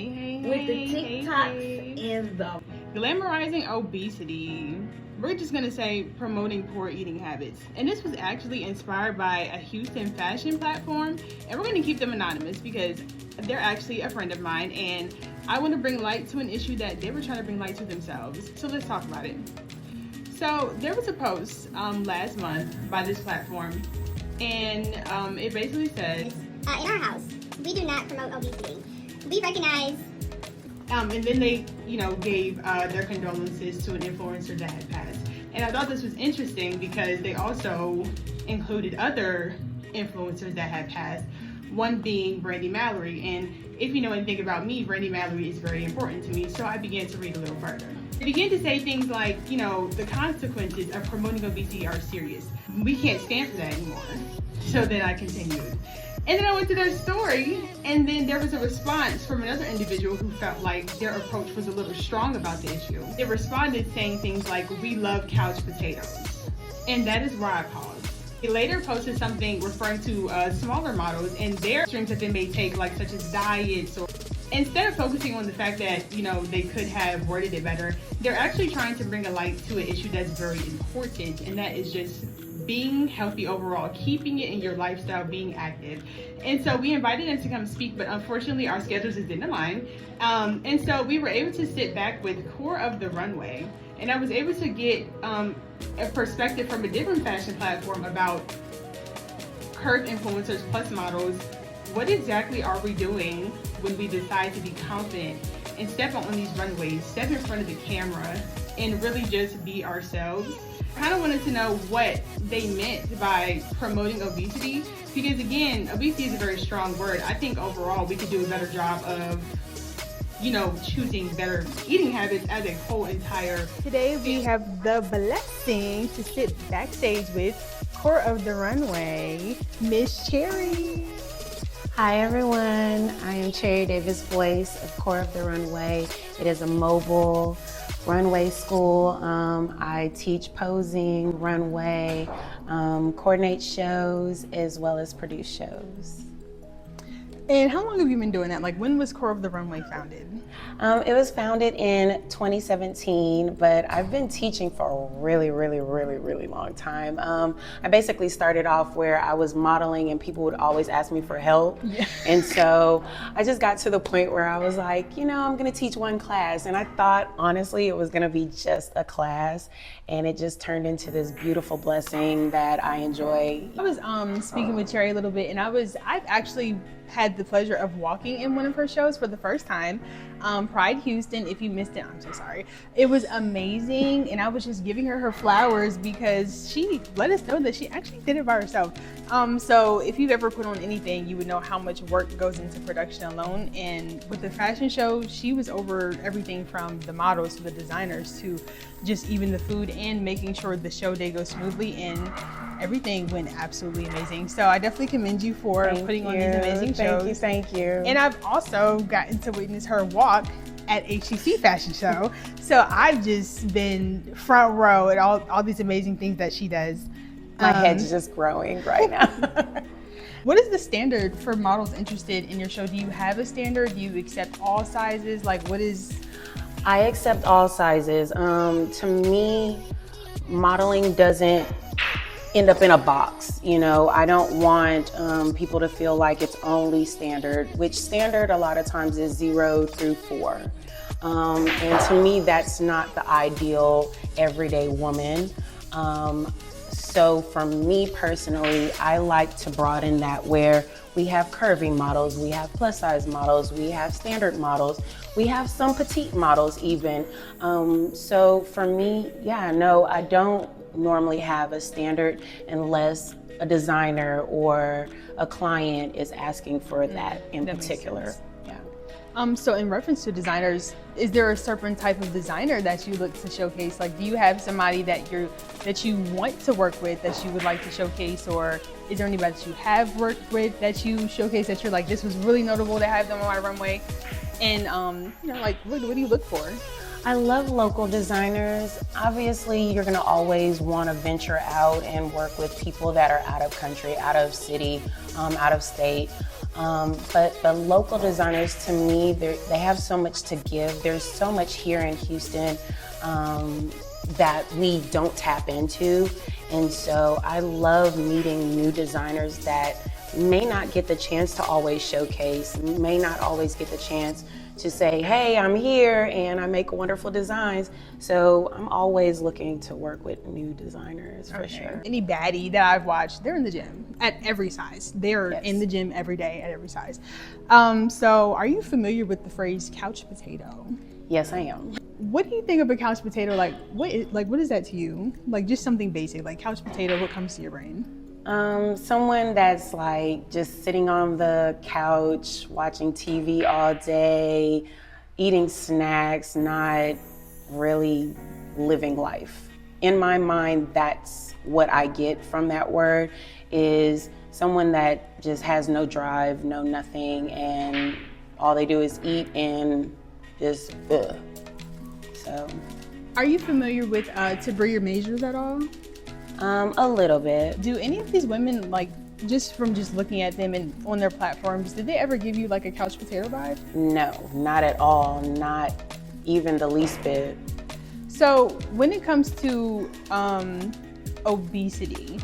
with the TikToks and the glamorizing obesity. We're just gonna say promoting poor eating habits. And this was actually inspired by a Houston fashion platform. And we're gonna keep them anonymous because they're actually a friend of mine and I want to bring light to an issue that they were trying to bring light to themselves. So let's talk about it. So there was a post last month by this platform and it basically says, in our house, we do not promote obesity. We recognize and then they, gave their condolences to an influencer that had passed. And I thought this was interesting because they also included other influencers that had passed, one being Brandy Mallory. And if you know anything about me, Brandy Mallory is very important to me, so I began to read a little further. They began to say things like, the consequences of promoting obesity are serious. We can't stand for that anymore. So then I continued. And then I went to their story, and then there was a response from another individual who felt like their approach was a little strong about the issue. They responded saying things like, "We love couch potatoes." And that is where I paused. They later posted something referring to smaller models and their streams that they may take, like such as diets, or instead of focusing on the fact that, they could have worded it better, they're actually trying to bring a light to an issue that's very important, and that is just being healthy overall, keeping it in your lifestyle, being active. And so we invited them to come speak, but unfortunately our schedules didn't align. And so we were able to sit back with Core of the Runway, and I was able to get a perspective from a different fashion platform about curved influencers plus models. What exactly are we doing when we decide to be confident and step on these runways, step in front of the camera, and really just be ourselves? I kind of wanted to know what they meant by promoting obesity, because again, obesity is a very strong word. I think overall we could do a better job of, choosing better eating habits as a whole entire. Today we have the blessing to sit backstage with Core of the Runway, Miss Cherry. Hi everyone, I am Cherry Davis Boyce of Core of the Runway. It is a mobile runway school. I teach posing, runway, coordinate shows, as well as produce shows. And how long have you been doing that? Like, when was Core of the Runway founded? It was founded in 2017, but I've been teaching for a really long time. I basically started off where I was modeling and people would always ask me for help. Yeah. And so I just got to the point where I was like, I'm gonna teach one class. And I thought, honestly, it was gonna be just a class. And it just turned into this beautiful blessing that I enjoy. I was speaking with Cherry a little bit, and I've actually had the pleasure of walking in one of her shows for the first time, Pride Houston. If you missed it, I'm so sorry. It was amazing, and I was just giving her flowers because she let us know that she actually did it by herself. So if you've ever put on anything, you would know how much work goes into production alone. And with the fashion show, she was over everything from the models to the designers to just even the food and making sure the show day goes smoothly, and everything went absolutely amazing. So I definitely commend you for putting on these amazing shows. Thank you. And I've also gotten to witness her walk at HTC Fashion Show. So I've just been front row at all these amazing things that she does. My head's just growing right now. What is the standard for models interested in your show? Do you have a standard? Do you accept all sizes? Like, what is? I accept all sizes. To me, modeling doesn't end up in a box. I don't want people to feel like it's only standard, which standard a lot of times is 0 through 4. And to me, that's not the ideal everyday woman. So for me personally, I like to broaden that, where we have curvy models, we have plus size models, we have standard models, we have some petite models even. So for me, I don't normally have a standard unless a designer or a client is asking for that in particular. So in reference to designers, is there a certain type of designer that you look to showcase? Like, do you have somebody that you want to work with that you would like to showcase, or is there anybody that you have worked with that you showcase that you're like, this was really notable to have them on my runway? And like, what do you look for? I love local designers. Obviously, you're gonna always wanna venture out and work with people that are out of country, out of city, out of state. But the local designers, to me, they have so much to give. There's so much here in Houston that we don't tap into. And so I love meeting new designers that may not get the chance to always showcase, may not always get the chance to say, hey, I'm here and I make wonderful designs. So I'm always looking to work with new designers for sure. Any baddie that I've watched, they're in the gym at every size. They're in the gym every day at every size. So are you familiar with the phrase couch potato? Yes, I am. What do you think of a couch potato? What is that to you? Like just something basic, like couch potato, what comes to your brain? Someone that's like just sitting on the couch, watching TV all day, eating snacks, not really living life. In my mind, that's what I get from that word, is someone that just has no drive, no nothing, and all they do is eat and just ugh. So. Are you familiar with Tabria Majors at all? A little bit. Do any of these women, like, just from just looking at them and on their platforms, did they ever give you like a couch potato vibe? No, not at all. Not even the least bit. So when it comes to obesity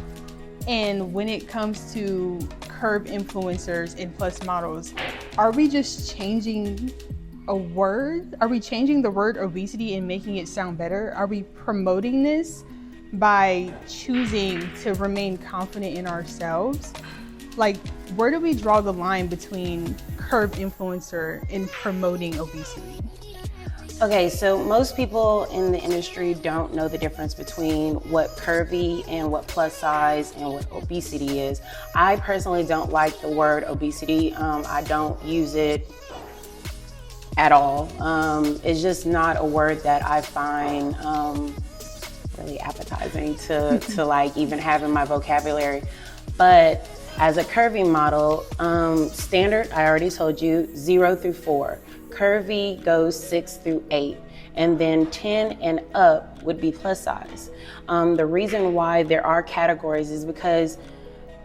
and when it comes to curve influencers and plus models, are we just changing a word? Are we changing the word obesity and making it sound better? Are we promoting this by choosing to remain confident in ourselves? Like, where do we draw the line between curve influencer and promoting obesity? Okay, so most people in the industry don't know the difference between what curvy and what plus size and what obesity is. I personally don't like the word obesity. I don't use it at all. It's just not a word that I find really appetizing to like even have in my vocabulary. But as a curvy model, standard, I already told you, 0 through 4. Curvy goes 6 through 8. And then 10 and up would be plus size. The reason why there are categories is because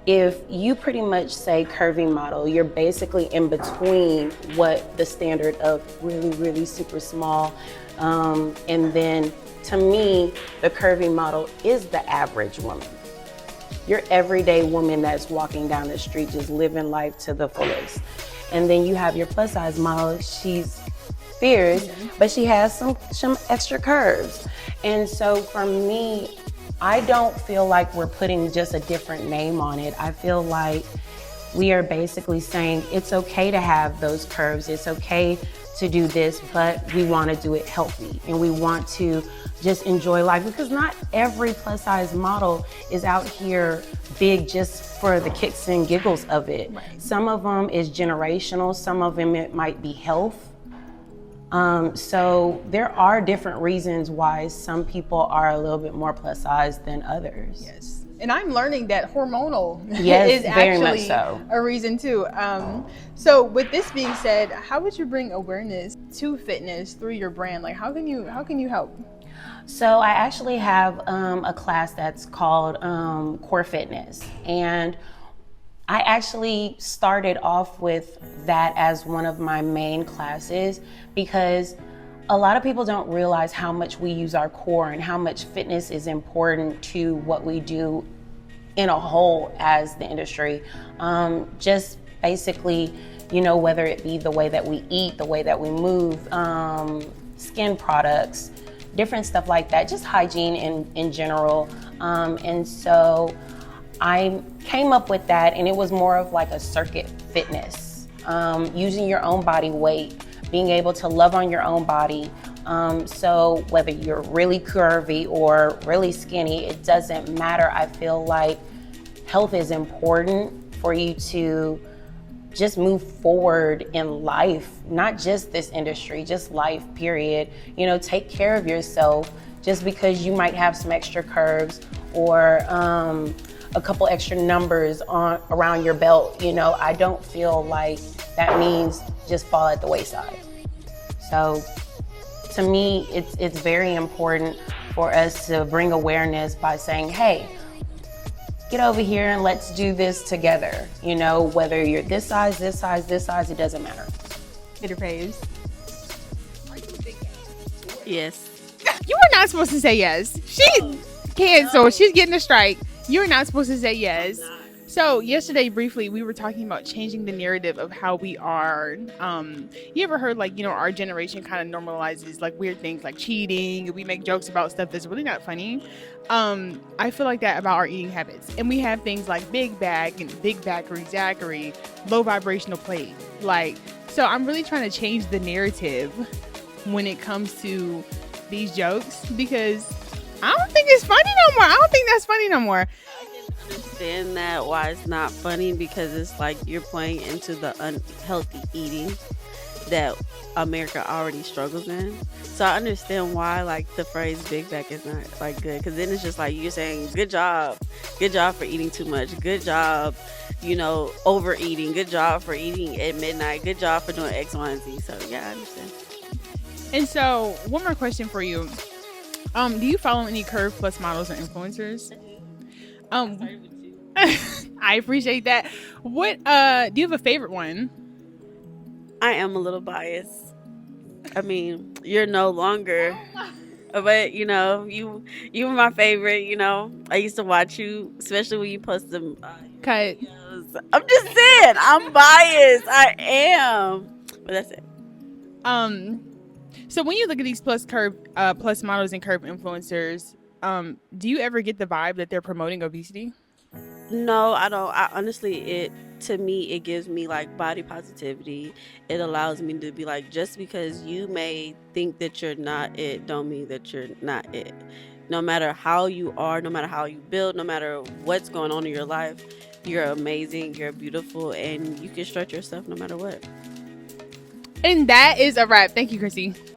if you pretty much say curvy model, you're basically in between what the standard of really, really super small. And then to me, the curvy model is the average woman. Your everyday woman that's walking down the street, just living life to the fullest. And then you have your plus size model. She's fierce, but she has some extra curves. And so for me, I don't feel like we're putting just a different name on it. I feel like we are basically saying it's okay to have those curves. It's okay to do this, but we want to do it healthy and we want to just enjoy life, because not every plus size model is out here big just for the kicks and giggles of it. Right. Some of them is generational, some of them it might be health. So there are different reasons why some people are a little bit more plus size than others. Yes. And I'm learning that hormonal yes, is very actually much so. A reason too. So with this being said, how would you bring awareness to fitness through your brand? Like how can you help? So I actually have a class that's called Core Fitness, and I actually started off with that as one of my main classes because a lot of people don't realize how much we use our core and how much fitness is important to what we do in a whole as the industry. Just basically, you know, whether it be the way that we eat, the way that we move, skin products, different stuff like that, just hygiene in general. And so I came up with that, and it was more of like a circuit fitness, using your own body weight, being able to love on your own body. So whether you're really curvy or really skinny, it doesn't matter. I feel like health is important for you to just move forward in life, not just this industry, just life, period. You know, take care of yourself. Just because you might have some extra curves or a couple extra numbers around your belt, you know, I don't feel like that means just fall at the wayside. So to me, it's very important for us to bring awareness by saying, hey, get over here and let's do this together. You know, whether you're this size, this size, this size, it doesn't matter. Bitter faves. Yes. You are not supposed to say yes. She canceled. She's getting a strike. You're not supposed to say yes. So yesterday, briefly, we were talking about changing the narrative of how we are. You ever heard, like, you know, our generation kind of normalizes like weird things like cheating. We make jokes about stuff that's really not funny. I feel like that about our eating habits. And we have things like big bag and big backery, Zackery, low vibrational plate. Like, so I'm really trying to change the narrative when it comes to these jokes, because I don't think it's funny no more. I don't think that's funny no more. Understand that why it's not funny, because it's like you're playing into the unhealthy eating that America already struggles in. So I understand why like the phrase big back is not like good, because then it's just like you're saying good job for eating too much, good job, you know, overeating, good job for eating at midnight, good job for doing X, Y, and Z. So yeah, I understand. And so one more question for you. Do you follow any Curve Plus models or influencers? I appreciate that. What do you have a favorite one? I am a little biased. I mean, you're no longer, but you know, you were my favorite. You know, I used to watch you, especially when you post them. Cut. Videos. I'm just saying, I'm biased. I am, but that's it. So when you look at these plus models and curve influencers, do you ever get the vibe that they're promoting obesity? No, I don't. I honestly, to me, it gives me like body positivity. It allows me to be like, just because you may think that you're not it, don't mean that you're not it. No matter how you are, no matter how you build, no matter what's going on in your life, you're amazing, you're beautiful, and you can stretch yourself no matter what. And that is a wrap. Thank you, Chrissy.